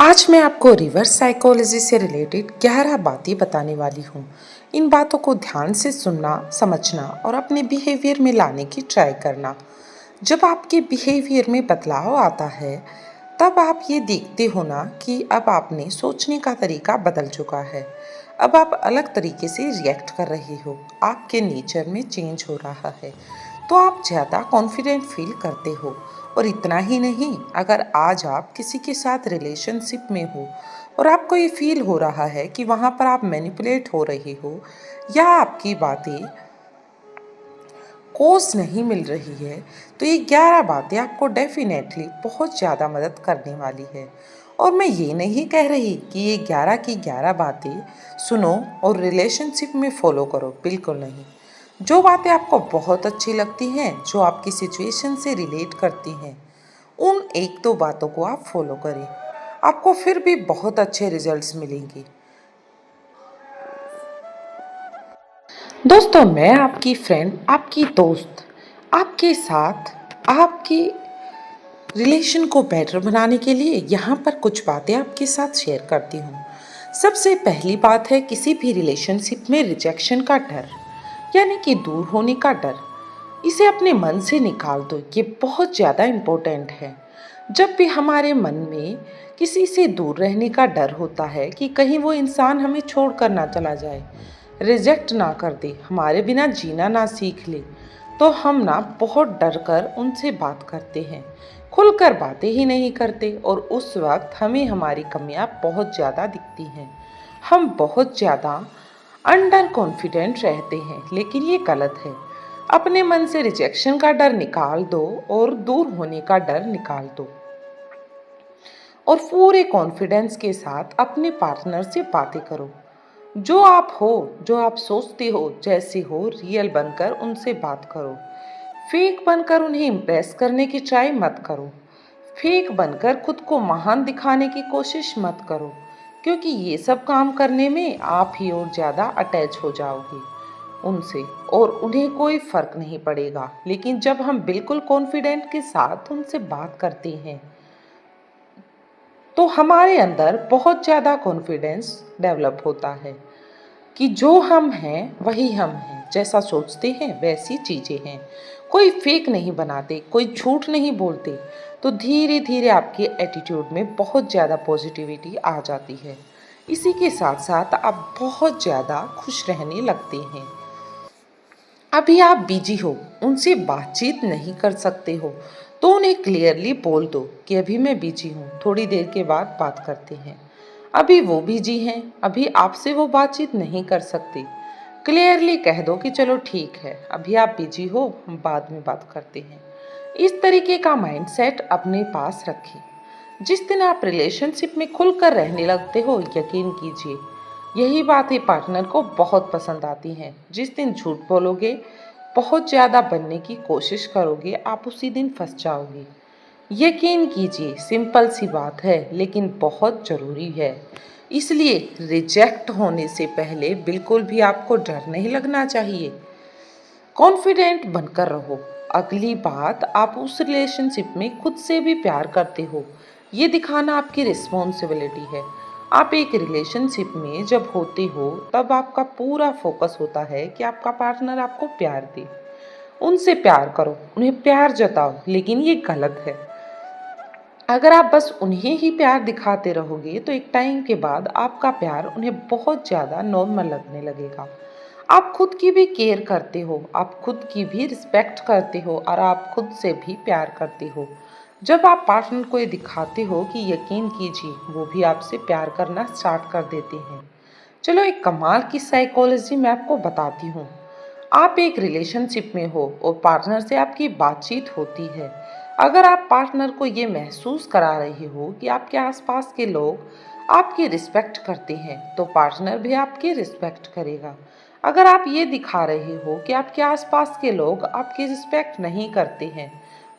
आज मैं आपको रिवर्स साइकोलॉजी से रिलेटेड 11 बातें बताने वाली हूँ। इन बातों को ध्यान से सुनना, समझना और अपने बिहेवियर में लाने की ट्राई करना। जब आपके बिहेवियर में बदलाव आता है, तब आप ये देखते हो ना कि अब आपने सोचने का तरीका बदल चुका है। अब आप अलग तरीके से रिएक्ट कर रहे हो, आपके नेचर में चेंज हो रहा है, तो आप ज़्यादा कॉन्फिडेंट फील करते हो। और इतना ही नहीं, अगर आज आप किसी के साथ रिलेशनशिप में हो और आपको ये फील हो रहा है कि वहाँ पर आप मैनिपुलेट हो रहे हो या आपकी बातें कोस नहीं मिल रही है, तो ये 11 बातें आपको डेफिनेटली बहुत ज़्यादा मदद करने वाली है। और मैं ये नहीं कह रही कि ये 11 की 11 बातें सुनो और रिलेशनशिप में फॉलो करो, बिल्कुल नहीं। जो बातें आपको बहुत अच्छी लगती हैं, जो आपकी सिचुएशन से रिलेट करती हैं, उन एक दो बातों को आप फॉलो करें, आपको फिर भी बहुत अच्छे रिजल्ट्स मिलेंगे। दोस्तों, मैं आपकी फ्रेंड, आपकी दोस्त, आपके साथ आपकी रिलेशन को बेटर बनाने के लिए यहाँ पर कुछ बातें आपके साथ शेयर करती हूँ। सबसे पहली बात है किसी भी रिलेशनशिप में रिजेक्शन का डर, यानी कि दूर होने का डर। इसे अपने मन से निकाल दो, ये बहुत ज़्यादा इम्पोर्टेंट है। जब भी हमारे मन में किसी से दूर रहने का डर होता है कि कहीं वो इंसान हमें छोड़ कर ना चला जाए, रिजेक्ट ना कर दे, हमारे बिना जीना ना सीख ले, तो हम ना बहुत डर कर उनसे बात करते हैं, खुलकर बातें ही नहीं करते। और उस वक्त हमें हमारी कमियां बहुत ज़्यादा दिखती हैं, हम बहुत ज़्यादा अंडर कॉन्फिडेंट रहते हैं, लेकिन ये गलत है। अपने मन से रिजेक्शन का डर निकाल दो और दूर होने का डर निकाल दो, और पूरे कॉन्फिडेंस के साथ अपने पार्टनर से बातें करो। जो आप हो, जो आप सोचते हो, जैसे हो, रियल बनकर उनसे बात करो। फेक बनकर उन्हें इम्प्रेस करने की ट्राई मत करो। फेक बनकर खुद को महान दिखाने की कोशिश मत करो, क्योंकि ये सब काम करने में आप ही और ज़्यादा अटैच हो जाओगे उनसे, और उन्हें कोई फ़र्क नहीं पड़ेगा। लेकिन जब हम बिल्कुल कॉन्फिडेंट के साथ उनसे बात करते हैं, तो हमारे अंदर बहुत ज़्यादा कॉन्फिडेंस डेवलप होता है कि जो हम हैं वही हम हैं, जैसा सोचते हैं वैसी चीज़ें हैं। कोई फेक नहीं बनाते, कोई झूठ नहीं बोलते, तो धीरे धीरे आपके एटीट्यूड में बहुत ज़्यादा पॉजिटिविटी आ जाती है। इसी के साथ साथ आप बहुत ज़्यादा खुश रहने लगते हैं। अभी आप बिजी हो, उनसे बातचीत नहीं कर सकते हो, तो उन्हें क्लियरली बोल दो कि अभी मैं बिजी हूँ, थोड़ी देर के बाद बात करते हैं। अभी वो बिजी हैं, अभी आपसे वो बातचीत नहीं कर सकते। क्लियरली कह दो कि चलो ठीक है, अभी आप बिजी हो, हम बाद में बात करते हैं। इस तरीके का माइंडसेट अपने पास रखें। जिस दिन आप रिलेशनशिप में खुलकर रहने लगते हो, यकीन कीजिए यही बातें पार्टनर को बहुत पसंद आती हैं। जिस दिन झूठ बोलोगे, बहुत ज़्यादा बनने की कोशिश करोगे, आप उसी दिन फंस जाओगे। यकीन कीजिए, सिंपल सी बात है, लेकिन बहुत ज़रूरी है। इसलिए रिजेक्ट होने से पहले बिल्कुल भी आपको डर नहीं लगना चाहिए। कॉन्फिडेंट बनकर रहो। अगली बात, आप उस रिलेशनशिप में खुद से भी प्यार करते हो, ये दिखाना आपकी रिस्पॉन्सिबिलिटी है। आप एक रिलेशनशिप में जब होते हो, तब आपका पूरा फोकस होता है कि आपका पार्टनर आपको प्यार दे। उनसे प्यार करो, उन्हें प्यार जताओ, लेकिन ये गलत है। अगर आप बस उन्हें ही प्यार दिखाते रहोगे, तो एक टाइम के बाद आपका प्यार उन्हें बहुत ज़्यादा नॉर्मल लगने लगेगा। आप खुद की भी केयर करते हो, आप खुद की भी रिस्पेक्ट करते हो, और आप खुद से भी प्यार करते हो। जब आप पार्टनर को ये दिखाते हो कि यकीन कीजिए वो भी आपसे प्यार करना स्टार्ट कर देते हैं। चलो, एक कमाल की साइकोलॉजी मैं आपको बताती हूँ। आप एक रिलेशनशिप में हो और पार्टनर से आपकी बातचीत होती है। अगर आप पार्टनर को ये महसूस करा रहे हो कि आपके आसपास के लोग आपकी रिस्पेक्ट करते हैं, तो पार्टनर भी आपकी रिस्पेक्ट करेगा। अगर आप ये दिखा रहे हो कि आपके आसपास के लोग आपकी रिस्पेक्ट नहीं करते हैं,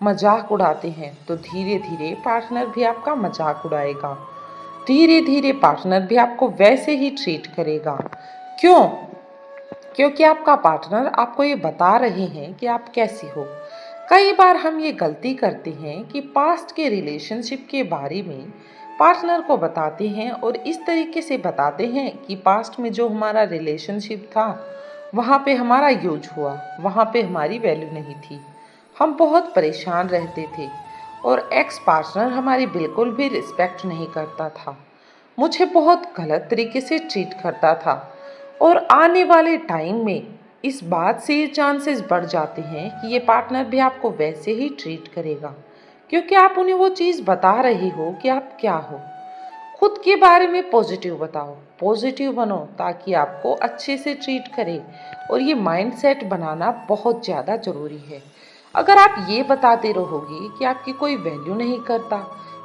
मजाक उड़ाते हैं, तो धीरे धीरे पार्टनर भी आपका मजाक उड़ाएगा। धीरे धीरे पार्टनर भी आपको वैसे ही ट्रीट करेगा। क्यों? क्योंकि आपका पार्टनर आपको ये बता रहे हैं कि आप कैसी हो। कई बार हम ये गलती करते हैं कि पास्ट के रिलेशनशिप के बारे में पार्टनर को बताते हैं और इस तरीके से बताते हैं कि पास्ट में जो हमारा रिलेशनशिप था वहाँ पे हमारा यूज हुआ, वहाँ पे हमारी वैल्यू नहीं थी, हम बहुत परेशान रहते थे और एक्स पार्टनर हमारी बिल्कुल भी रिस्पेक्ट नहीं करता था, मुझे बहुत गलत तरीके से ट्रीट करता था। और आने वाले टाइम में इस बात से ये चांसेस बढ़ जाते हैं कि ये पार्टनर भी आपको वैसे ही ट्रीट करेगा, क्योंकि आप उन्हें वो चीज़ बता रही हो कि आप क्या हो। खुद के बारे में पॉजिटिव बताओ, पॉजिटिव बनो ताकि आपको अच्छे से ट्रीट करे। और ये माइंडसेट बनाना बहुत ज़्यादा ज़रूरी है। अगर आप ये बताते रहोगे कि आपकी कोई वैल्यू नहीं करता,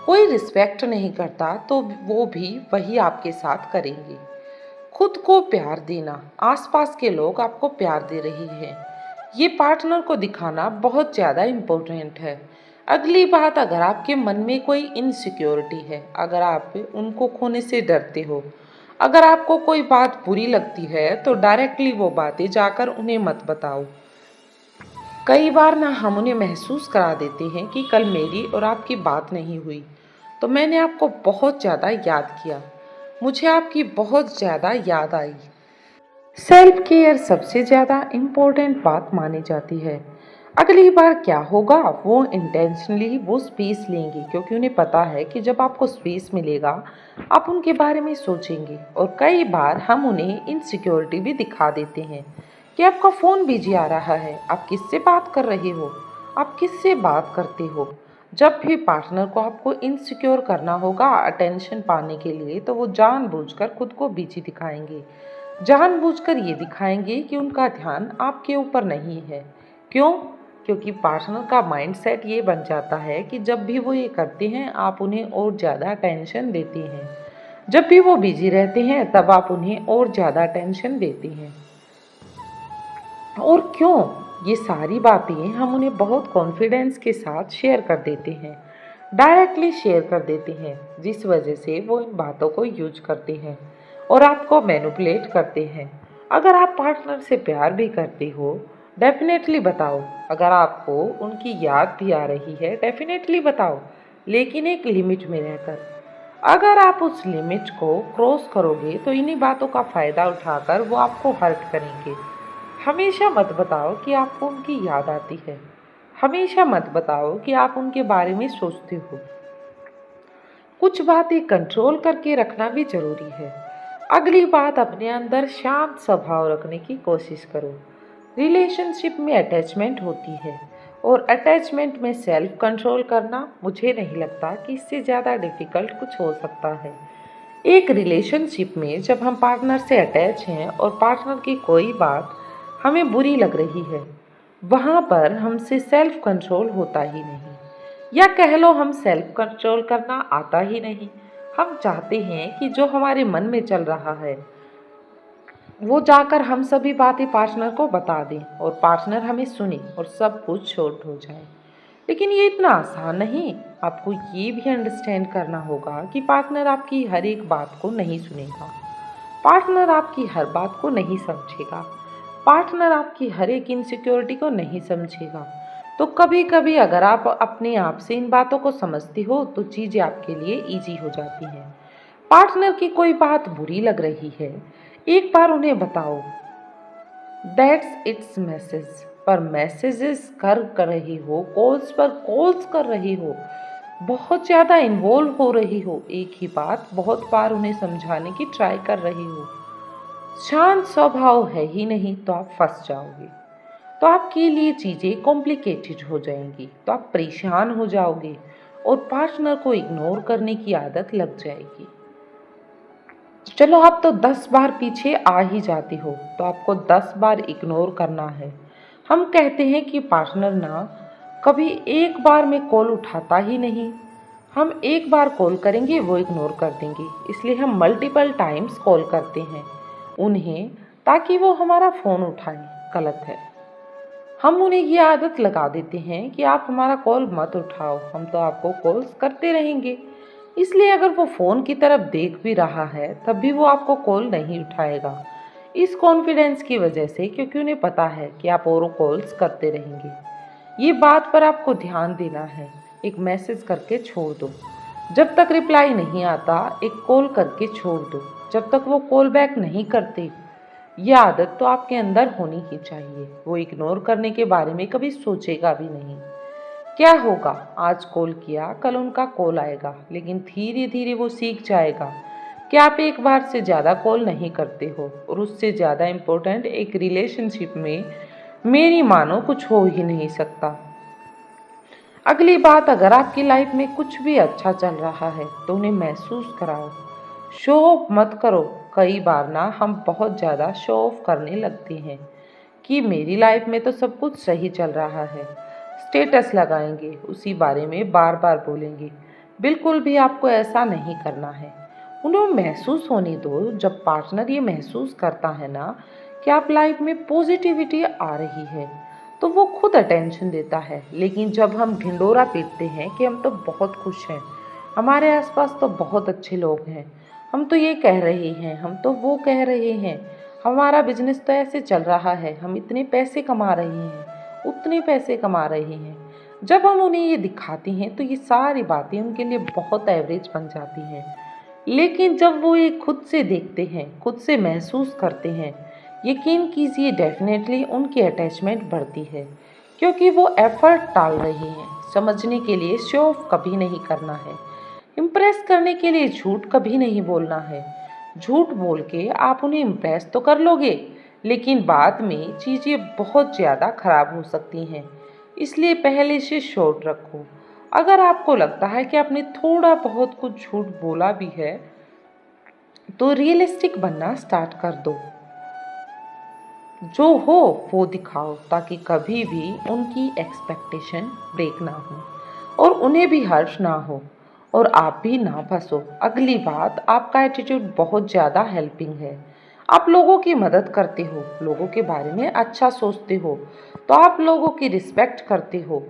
कोई रिस्पेक्ट नहीं करता, तो वो भी वही आपके साथ करेंगे। खुद को प्यार देना, आसपास के लोग आपको प्यार दे रही हैं, ये पार्टनर को दिखाना बहुत ज़्यादा इम्पोर्टेंट है। अगली बात, अगर आपके मन में कोई इनसिक्योरिटी है, अगर आप उनको खोने से डरते हो, अगर आपको कोई बात बुरी लगती है तो डायरेक्टली वो बातें जाकर उन्हें मत बताओ। कई बार ना हम उन्हें महसूस करा देते हैं कि कल मेरी और आपकी बात नहीं हुई तो मैंने आपको बहुत ज़्यादा याद किया, मुझे आपकी बहुत ज़्यादा याद आई। सेल्फ केयर सबसे ज़्यादा इम्पोर्टेंट बात मानी जाती है। अगली बार क्या होगा, वो इंटेंशनली वो स्पेस लेंगे, क्योंकि उन्हें पता है कि जब आपको स्पेस मिलेगा आप उनके बारे में सोचेंगे। और कई बार हम उन्हें इनसिक्योरिटी भी दिखा देते हैं कि आपका फ़ोन बिजी आ रहा है, आप किससे बात कर रहे हो, आप किससे बात करते हो। जब भी पार्टनर को आपको इनसिक्योर करना होगा अटेंशन पाने के लिए, तो वो जानबूझकर खुद को बिजी दिखाएंगे, जानबूझकर ये दिखाएंगे कि उनका ध्यान आपके ऊपर नहीं है। क्यों? क्योंकि पार्टनर का माइंडसेट ये बन जाता है कि जब भी वो ये करते हैं आप उन्हें और ज़्यादा टेंशन देते हैं, जब भी वो बिजी रहते हैं तब आप उन्हें और ज़्यादा टेंशन देते हैं। और क्यों? ये सारी बातें हम उन्हें बहुत कॉन्फिडेंस के साथ शेयर कर देते हैं, डायरेक्टली शेयर कर देते हैं, जिस वजह से वो इन बातों को यूज करते हैं और आपको मैनिपुलेट करते हैं। अगर आप पार्टनर से प्यार भी करते हो, डेफिनेटली बताओ। अगर आपको उनकी याद भी आ रही है, डेफिनेटली बताओ, लेकिन एक लिमिट में रहकर। अगर आप उस लिमिट को क्रॉस करोगे तो इन्हीं बातों का फ़ायदा उठाकर वो आपको हर्ट करेंगे। हमेशा मत बताओ कि आपको उनकी याद आती है, हमेशा मत बताओ कि आप उनके बारे में सोचते हो। कुछ बातें कंट्रोल करके रखना भी ज़रूरी है। अगली बात, अपने अंदर शांत स्वभाव रखने की कोशिश करो। रिलेशनशिप में अटैचमेंट होती है और अटैचमेंट में सेल्फ कंट्रोल करना, मुझे नहीं लगता कि इससे ज़्यादा डिफ़िकल्ट कुछ हो सकता है। एक रिलेशनशिप में जब हम पार्टनर से अटैच हैं और पार्टनर की कोई बात हमें बुरी लग रही है, वहाँ पर हमसे सेल्फ कंट्रोल होता ही नहीं, या कह लो हम सेल्फ कंट्रोल करना आता ही नहीं। हम चाहते हैं कि जो हमारे मन में चल रहा है वो जाकर हम सभी बातें पार्टनर को बता दें और पार्टनर हमें सुने और सब कुछ शॉर्ट हो जाए। लेकिन ये इतना आसान नहीं। आपको ये भी अंडरस्टैंड करना होगा कि पार्टनर आपकी हर एक बात को नहीं सुनेगा, पार्टनर आपकी हर बात को नहीं समझेगा, पार्टनर आपकी हर एक इनसिक्योरिटी को नहीं समझेगा। तो कभी कभी अगर आप अपने आप से इन बातों को समझती हो तो चीज़ें आपके लिए ईजी हो जाती हैं। पार्टनर की कोई बात बुरी लग रही है, एक बार उन्हें बताओ दैट्स इट्स मैसेज, पर मैसेजेस कर रही हो, कॉल्स पर कॉल्स कर रही हो, बहुत ज़्यादा इन्वॉल्व हो रही हो, एक ही बात बहुत बार उन्हें समझाने की ट्राई कर रही हो, शांत स्वभाव है ही नहीं, तो आप फंस जाओगे, तो आपके लिए चीज़ें कॉम्प्लिकेटेड हो जाएंगी, तो आप परेशान हो जाओगे और पार्टनर को इग्नोर करने की आदत लग जाएगी। चलो आप तो 10 बार पीछे आ ही जाते हो, तो आपको 10 बार इग्नोर करना है। हम कहते हैं कि पार्टनर ना कभी एक बार में कॉल उठाता ही नहीं, हम एक बार कॉल करेंगे वो इग्नोर कर देंगे, इसलिए हम मल्टीपल टाइम्स कॉल करते हैं उन्हें ताकि वो हमारा फ़ोन उठाएं। गलत है। हम उन्हें ये आदत लगा देते हैं कि आप हमारा कॉल मत उठाओ, हम तो आपको कॉल्स करते रहेंगे, इसलिए अगर वो फ़ोन की तरफ देख भी रहा है तब भी वो आपको कॉल नहीं उठाएगा, इस कॉन्फिडेंस की वजह से, क्योंकि उन्हें पता है कि आप और कॉल्स करते रहेंगे। ये बात पर आपको ध्यान देना है, एक मैसेज करके छोड़ दो। जब तक रिप्लाई नहीं आता एक कॉल करके छोड़ दो, जब तक वो कॉल बैक नहीं करते। ये आदत तो आपके अंदर होनी ही चाहिए। वो इग्नोर करने के बारे में कभी सोचेगा भी नहीं। क्या होगा, आज कॉल किया, कल उनका कॉल आएगा, लेकिन धीरे धीरे वो सीख जाएगा कि आप एक बार से ज़्यादा कॉल नहीं करते हो। और उससे ज़्यादा इम्पोर्टेंट, एक रिलेशनशिप में मेरी मानो कुछ हो ही नहीं सकता। अगली बात, अगर आपकी लाइफ में कुछ भी अच्छा चल रहा है तो उन्हें महसूस कराओ। शो ऑफ मत करो। कई बार ना हम बहुत ज़्यादा शो ऑफ करने लगते हैं कि मेरी लाइफ में तो सब कुछ सही चल रहा है। स्टेटस लगाएंगे, उसी बारे में बार बार बोलेंगे। बिल्कुल भी आपको ऐसा नहीं करना है। उन्हें महसूस होने दो। जब पार्टनर ये महसूस करता है ना कि आप लाइफ में पॉजिटिविटी आ रही है तो वो खुद अटेंशन देता है। लेकिन जब हम ढिंडोरा पीटते हैं कि हम तो बहुत खुश हैं, हमारे आसपास तो बहुत अच्छे लोग हैं, हम तो ये कह रहे हैं, हम तो वो कह रहे हैं, हमारा बिजनेस तो ऐसे चल रहा है, हम इतने पैसे कमा रहे हैं, उतने पैसे कमा रहे हैं, जब हम उन्हें ये दिखाते हैं तो ये सारी बातें उनके लिए बहुत एवरेज बन जाती हैं। लेकिन जब वो ये खुद से देखते हैं, खुद से महसूस करते हैं, यकीन कीजिए डेफिनेटली उनकी अटैचमेंट बढ़ती है, क्योंकि वो एफर्ट डाल रहे हैं। समझने के लिए शो ऑफ कभी नहीं करना है। इम्प्रेस करने के लिए झूठ कभी नहीं बोलना है। झूठ बोल के आप उन्हें इम्प्रेस तो कर लोगे, लेकिन बाद में चीज़ें बहुत ज़्यादा खराब हो सकती हैं। इसलिए पहले से शॉर्ट रखो। अगर आपको लगता है कि आपने थोड़ा बहुत कुछ झूठ बोला भी है तो रियलिस्टिक बनना स्टार्ट कर दो। जो हो वो दिखाओ, ताकि कभी भी उनकी एक्सपेक्टेशन ब्रेक ना हो और उन्हें भी हर्ष ना हो और आप भी ना फंसो। अगली बात, आपका एटीट्यूड बहुत ज़्यादा हेल्पिंग है। आप लोगों की मदद करते हो, लोगों के बारे में अच्छा सोचते हो, तो आप लोगों की रिस्पेक्ट करते हो।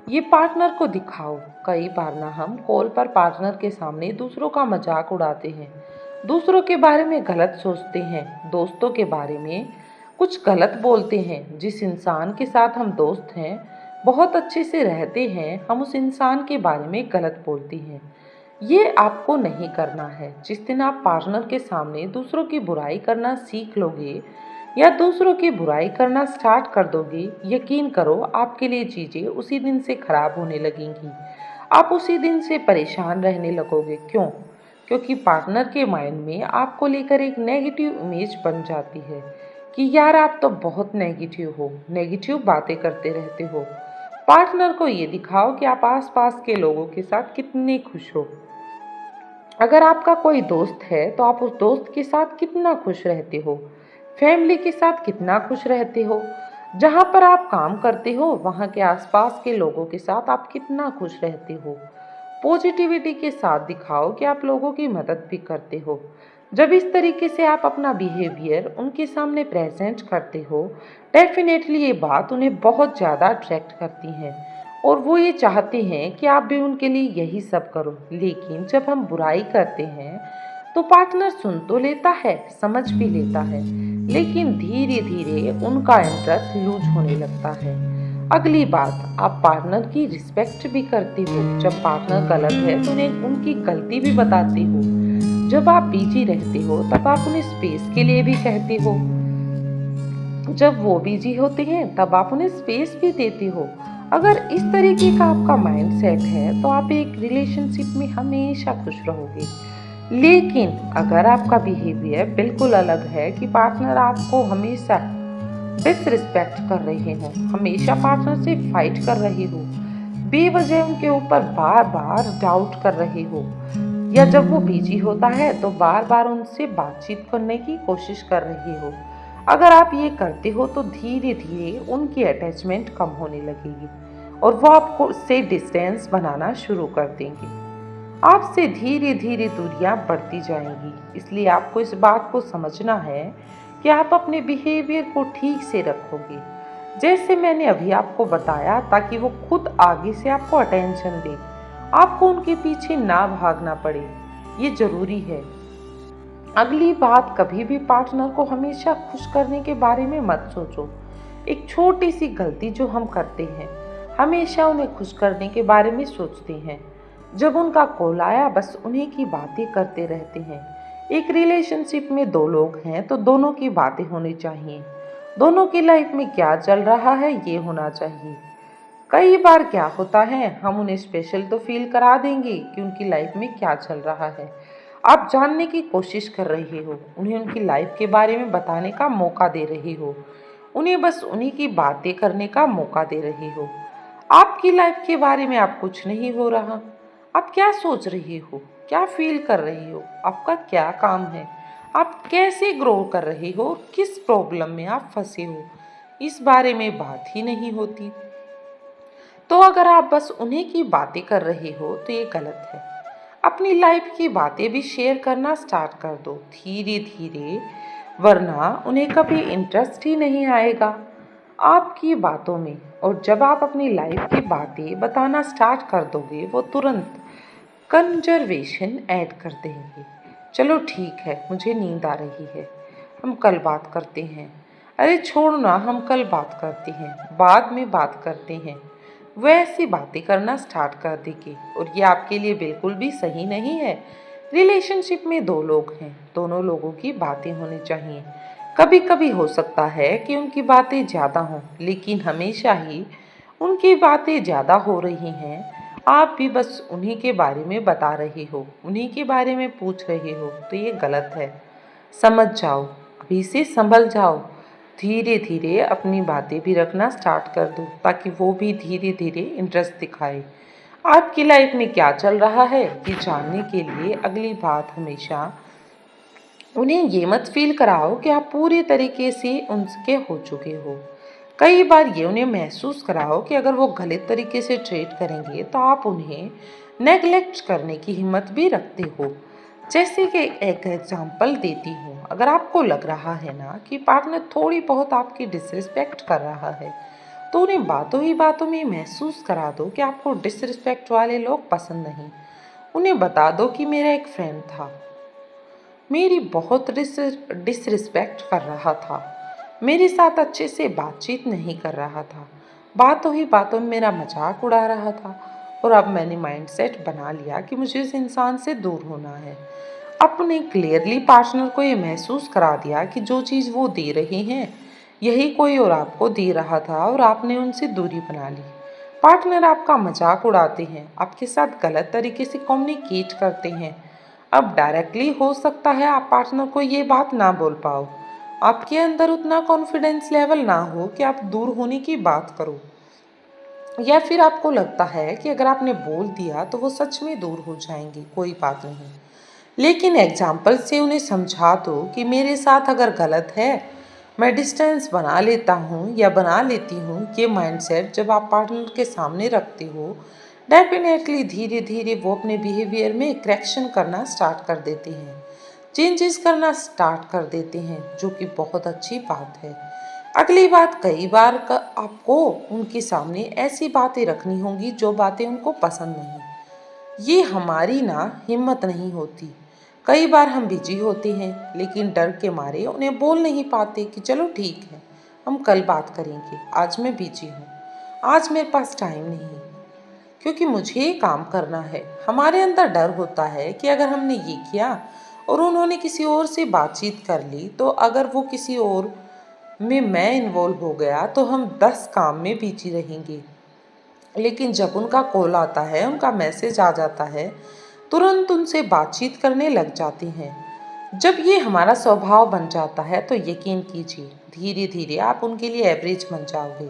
ये पार्टनर को दिखाओ। कई बार ना हम कॉल पर पार्टनर के सामने दूसरों का मजाक उड़ाते हैं, दूसरों के बारे में गलत सोचते हैं, दोस्तों के बारे में कुछ गलत बोलते हैं। जिस इंसान के साथ हम दोस्त हैं, बहुत अच्छे से रहते हैं, हम उस इंसान के बारे में गलत बोलते हैं। ये आपको नहीं करना है। जिस दिन आप पार्टनर के सामने दूसरों की बुराई करना सीख लोगे या दूसरों की बुराई करना स्टार्ट कर दोगे, यकीन करो आपके लिए चीज़ें उसी दिन से खराब होने लगेंगी। आप उसी दिन से परेशान रहने लगोगे। क्यों? क्योंकि पार्टनर के माइंड में आपको लेकर एक नेगेटिव इमेज बन जाती है कि यार आप तो बहुत नेगेटिव हो, नेगेटिव बातें करते रहते हो। पार्टनर को ये दिखाओ कि आप आसपास के लोगों के साथ कितने खुश हो। अगर आपका कोई दोस्त है तो आप उस दोस्त के साथ कितना खुश रहते हो, फैमिली के साथ कितना खुश रहते हो, जहाँ पर आप काम करते हो वहाँ के आसपास के लोगों के साथ आप कितना खुश रहते हो। पॉजिटिविटी के साथ दिखाओ कि आप लोगों की मदद भी करते हो। जब इस तरीके से आप अपना बिहेवियर उनके सामने प्रेजेंट करते हो, डेफिनेटली ये बात उन्हें बहुत ज़्यादा अट्रैक्ट करती है और वो ये चाहते हैं कि आप भी उनके लिए यही सब करो। लेकिन जब हम बुराई करते हैं तो पार्टनर सुन तो लेता है, समझ भी लेता है, लेकिन धीरे धीरे उनका इंटरेस्ट लूज होने लगता है। अगली बात, आप पार्टनर की रिस्पेक्ट भी करते हो। जब पार्टनर गलत है तो उन्हें उनकी गलती भी बताते हो। जब आप बिजी रहते हो तब आप उन्हें स्पेस के लिए भी कहते हो। जब वो बिजी होते हैं तब आप उन्हें स्पेस भी देते हो। अगर इस तरीके का आपका माइंड सेट है तो आप एक रिलेशनशिप में हमेशा खुश रहोगे। लेकिन अगर आपका बिहेवियर बिल्कुल अलग है कि पार्टनर आपको हमेशा डिसरिस्पेक्ट कर रहे हो, हमेशा पार्टनर से फाइट कर रहे हो, बेवजह उनके ऊपर बार बार डाउट कर रहे हो, या जब वो बिजी होता है तो बार बार उनसे बातचीत करने की कोशिश कर रहे हो, अगर आप ये करते हो तो धीरे धीरे उनकी अटैचमेंट कम होने लगेगी और वो आपको से डिस्टेंस बनाना शुरू कर देंगे। आपसे धीरे धीरे दूरियां बढ़ती जाएंगी। इसलिए आपको इस बात को समझना है कि आप अपने बिहेवियर को ठीक से रखोगे, जैसे मैंने अभी आपको बताया, ताकि वो खुद आगे से आपको अटेंशन दे। आपको उनके पीछे ना भागना पड़े, ये जरूरी है। अगली बात, कभी भी पार्टनर को हमेशा खुश करने के बारे में मत सोचो। एक छोटी सी गलती जो हम करते हैं, हमेशा उन्हें खुश करने के बारे में सोचते हैं। जब उनका कॉल आया बस उन्हीं की बातें करते रहते हैं। एक रिलेशनशिप में दो लोग हैं तो दोनों की बातें होनी चाहिए। दोनों की लाइफ में क्या चल रहा है ये होना चाहिए। कई बार क्या होता है, हम उन्हें स्पेशल तो फील करा देंगे कि उनकी लाइफ में क्या चल रहा है। आप जानने की कोशिश कर रहे हो, उन्हें उनकी लाइफ के बारे में बताने का मौका दे रहे हो, उन्हें बस उन्हीं की बातें करने का मौका दे रहे हो। आपकी लाइफ के बारे में आप कुछ नहीं हो रहा। आप क्या सोच रहे हो, क्या फील कर रहे हो, आपका क्या काम है, आप कैसे ग्रो कर रहे हो, किस प्रॉब्लम में आप फंसे हो, इस बारे में बात ही नहीं होती। तो अगर आप बस उन्हीं की बातें कर रहे हो तो ये गलत है। अपनी लाइफ की बातें भी शेयर करना स्टार्ट कर दो धीरे धीरे, वरना उन्हें कभी इंटरेस्ट ही नहीं आएगा आपकी बातों में। और जब आप अपनी लाइफ की बातें बताना स्टार्ट कर दोगे वो तुरंत कंजर्वेशन ऐड कर देंगे। चलो ठीक है, मुझे नींद आ रही है, हम कल बात करते हैं। अरे छोड़ ना, हम कल बात करते हैं, बाद में बात करते हैं। वो ऐसी बातें करना स्टार्ट कर देगी और ये आपके लिए बिल्कुल भी सही नहीं है। रिलेशनशिप में दो लोग हैं, दोनों लोगों की बातें होनी चाहिए। कभी कभी हो सकता है कि उनकी बातें ज़्यादा हों, लेकिन हमेशा ही उनकी बातें ज़्यादा हो रही हैं। आप भी बस उन्हीं के बारे में बता रहे हो, उन्हीं के बारे में पूछ रहे हो, तो ये गलत है। समझ जाओ, अभी से संभल जाओ। धीरे धीरे अपनी बातें भी रखना स्टार्ट कर दो ताकि वो भी धीरे धीरे इंटरेस्ट दिखाए आपकी लाइफ में क्या चल रहा है। ये जानने के लिए अगली बात हमेशा उन्हें ये मत फील कराओ कि आप पूरी तरीके से उनके हो चुके हो। कई बार ये उन्हें महसूस कराओ कि अगर वो गलत तरीके से ट्रीट करेंगे तो आप उन्हें नेगलेक्ट करने की हिम्मत भी रखते हो। जैसे कि एक एग्जांपल देती हूँ, अगर आपको लग रहा है ना कि पार्टनर थोड़ी बहुत आपकी डिसरिस्पेक्ट कर रहा है तो उन्हें बातों ही बातों में महसूस करा दो कि आपको डिसरिस्पेक्ट वाले लोग पसंद नहीं। उन्हें बता दो कि मेरा एक फ्रेंड था, मेरी बहुत डिसरिस्पेक्ट कर रहा था, मेरे साथ अच्छे से बातचीत नहीं कर रहा था, बातों ही बातों में मेरा मजाक उड़ा रहा था और अब मैंने माइंडसेट बना लिया कि मुझे इस इंसान से दूर होना है। अपने क्लियरली पार्टनर को ये महसूस करा दिया कि जो चीज़ वो दे रहे हैं यही कोई और आपको दे रहा था और आपने उनसे दूरी बना ली। पार्टनर आपका मजाक उड़ाते हैं, आपके साथ गलत तरीके से कम्युनिकेट करते हैं। अब डायरेक्टली हो सकता है आप पार्टनर को ये बात ना बोल पाओ, आपके अंदर उतना कॉन्फिडेंस लेवल ना हो कि आप दूर होने की बात करो, या फिर आपको लगता है कि अगर आपने बोल दिया तो वो सच में दूर हो जाएंगे, कोई बात नहीं। लेकिन एग्जाम्पल से उन्हें समझा दो कि मेरे साथ अगर गलत है मैं डिस्टेंस बना लेता हूँ या बना लेती हूँ। ये माइंडसेट जब आप पार्टनर के सामने रखते हो, डेफिनेटली धीरे धीरे वो अपने बिहेवियर में करेक्शन करना स्टार्ट कर देते हैं, चेंजेस करना स्टार्ट कर देते हैं, जो कि बहुत अच्छी बात है। अगली बात, कई बार आपको उनके सामने ऐसी बातें रखनी होंगी जो बातें उनको पसंद नहीं। ये हमारी ना हिम्मत नहीं होती। कई बार हम बिजी होते हैं लेकिन डर के मारे उन्हें बोल नहीं पाते कि चलो ठीक है, हम कल बात करेंगे, आज मैं बिजी हूँ, आज मेरे पास टाइम नहीं है, क्योंकि मुझे ये काम करना है। हमारे अंदर डर होता है कि अगर हमने ये किया और उन्होंने किसी और से बातचीत कर ली तो अगर वो किसी और में मैं इन्वॉल्व हो गया तो हम 10 काम में बिजी रहेंगे। लेकिन जब उनका कॉल आता है, उनका मैसेज आ जाता है, तुरंत उनसे बातचीत करने लग जाते हैं। जब ये हमारा स्वभाव बन जाता है तो यकीन कीजिए धीरे धीरे आप उनके लिए एवरेज बन जाओगे।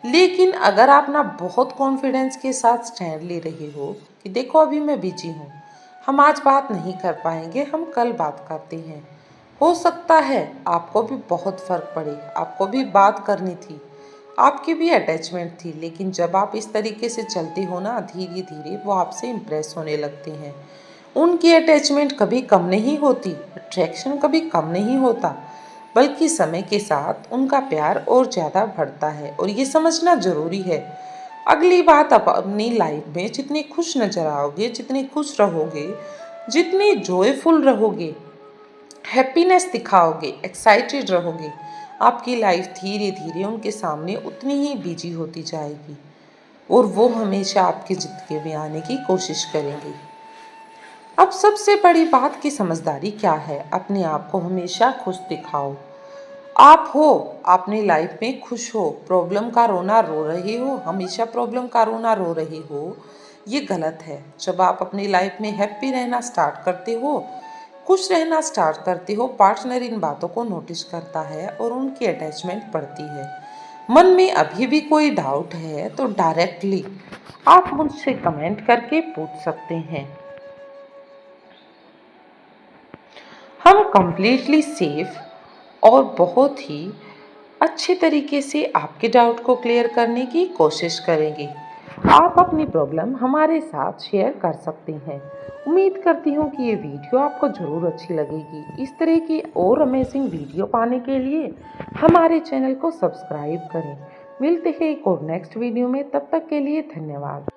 लेकिन अगर आप ना बहुत कॉन्फिडेंस के साथ स्टैंड ले रहे हो कि देखो अभी मैं बिजी हूँ, हम आज बात नहीं कर पाएंगे, हम कल बात करते हैं, हो सकता है आपको भी बहुत फर्क पड़े, आपको भी बात करनी थी, आपकी भी अटैचमेंट थी। लेकिन जब आप इस तरीके से चलते हो ना, धीरे धीरे वो आपसे इम्प्रेस होने लगते हैं। उनकी अटैचमेंट कभी कम नहीं होती, अट्रैक्शन कभी कम नहीं होता, बल्कि समय के साथ उनका प्यार और ज़्यादा बढ़ता है और ये समझना ज़रूरी है। अगली बात, आप अपनी लाइफ में जितने खुश नजर आओगे, जितने खुश रहोगे, जितने जॉयफुल रहोगे, हैप्पीनेस दिखाओगे, एक्साइटेड रहोगे, आपकी लाइफ धीरे धीरे उनके सामने उतनी ही बिजी होती जाएगी। और वो हमेशा आपकी ज़िंदगी में आने की कोशिश करेंगे। अब सबसे बड़ी बात की समझदारी क्या है? अपने आप को हमेशा खुश दिखाओ। आप हो, अपनी लाइफ में खुश हो, प्रॉब्लम का रोना रो रहे हो, हमेशा प्रॉब्लम का रोना रो रहे हो, ये गलत है। जब आप अपनी लाइफ में हैप्पी रहना स्टार्ट करते हो, खुश रहना स्टार्ट करते हो, पार्टनर इन बातों को नोटिस करता है और उनकी अटैचमेंट बढ़ती है। मन में अभी भी कोई डाउट है तो डायरेक्टली आप मुझसे कमेंट करके पूछ सकते हैं। हम कंप्लीटली सेफ और बहुत ही अच्छे तरीके से आपके डाउट को क्लियर करने की कोशिश करेंगे। आप अपनी प्रॉब्लम हमारे साथ शेयर कर सकते हैं। उम्मीद करती हूँ कि ये वीडियो आपको ज़रूर अच्छी लगेगी। इस तरह की और अमेजिंग वीडियो पाने के लिए हमारे चैनल को सब्सक्राइब करें। मिलते हैं एक और नेक्स्ट वीडियो में, तब तक के लिए धन्यवाद।